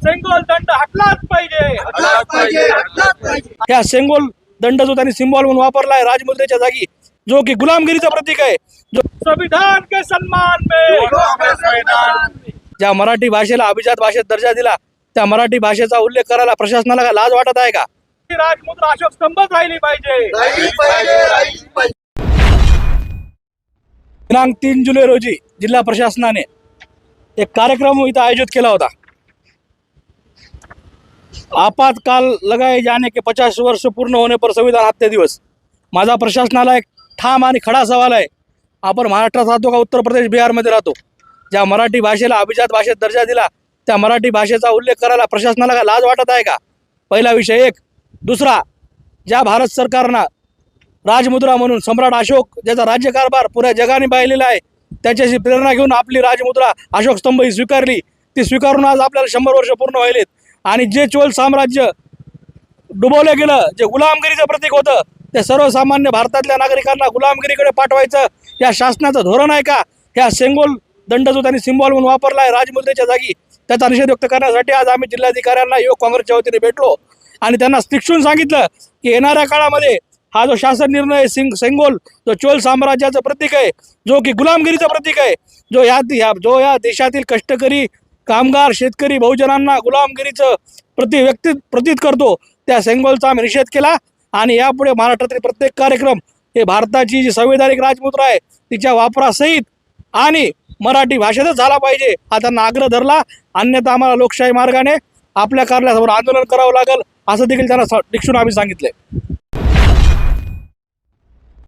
सेंगोल दंड हटलाच पाहिजे. ह्या सेंगोल दंड जो त्यांनी सिंबॉल म्हणून वापरलाय राजमुद्रेच्या जागी, जो की गुलामगिरीचं प्रतीक आहे, जो संविधान के सम्मान में ज्या मराठी भाषेला अभिजात भाषेत दर्जा दिला त्या मराठी भाषेचा उल्लेख करायला प्रशासनाला काय लाज वाटत आहे का? राजमुद्रा अशोक स्तंभच राहिली पाहिजे. दिनांक 3 जुलै रोजी जिल्हा प्रशासनाने एक कार्यक्रम इथं आयोजित केला होता. आपातकाल लगाए जाने के 50 वर्ष पूर्ण होने पर संविधान हत्या दिवस. माझा प्रशासनाला एक ठाम आणि खडा सवाल आहे. आपण महाराष्ट्रात राहतो का उत्तर प्रदेश बिहारमध्ये राहतो? ज्या मराठी भाषेला अभिजात भाषेत दर्जा दिला त्या मराठी भाषेचा उल्लेख करायला प्रशासनाला काय लाज वाटत आहे का? पहिला विषय एक. दुसरा, ज्या भारत सरकारनं राजमुद्रा म्हणून सम्राट अशोक ज्याचा राज्यकारभार पुऱ्या जगाने पाहिलेला आहे त्याच्याशी प्रेरणा घेऊन आपली राजमुद्रा अशोक स्तंभ ही स्वीकारली. ती स्वीकारून आज आपल्याला 100 वर्ष पूर्ण व्हायलेत. आणि जे चोल साम्राज्य डुबवलं गेलं, जे गुलामगिरीचं प्रतीक होतं, ते सर्वसामान्य भारतातल्या नागरिकांना गुलामगिरीकडे पाठवायचं या शासनाचं धोरण आहे का? ह्या सेंगोल दंड जो त्यांनी सिंबॉल म्हणून वापरला आहे राजमुद्रेच्या जागी, त्याचा निषेध व्यक्त करण्यासाठी आज आम्ही जिल्हाधिकाऱ्यांना युवक काँग्रेसच्या वतीने भेटलो आणि त्यांना स्टिक्षून सांगितलं की येणाऱ्या काळामध्ये हा जो शासन निर्णय सेंगोल जो चोल साम्राज्याचं प्रतीक आहे, जो की गुलामगिरीचं प्रतीक आहे, जो या देशातील कष्टकरी कामगार शेतकरी बहुजनांना गुलामगिरीचं प्रतीत करतो, त्या सेंगोलचा आम्ही निषेध केला. आणि यापुढे महाराष्ट्रातील प्रत्येक कार्यक्रम हे भारताची जी संवैधानिक राजमुद्रा आहे तिच्या वापरासहित आणि मराठी भाषेतच झाला पाहिजे हा त्यांना आग्रह धरला. अन्यथा आम्हाला लोकशाही मार्गाने आपल्या कार्यालयासमोर आंदोलन करावं लागेल असं देखील त्यांना दिक्षून आम्ही सांगितलंय.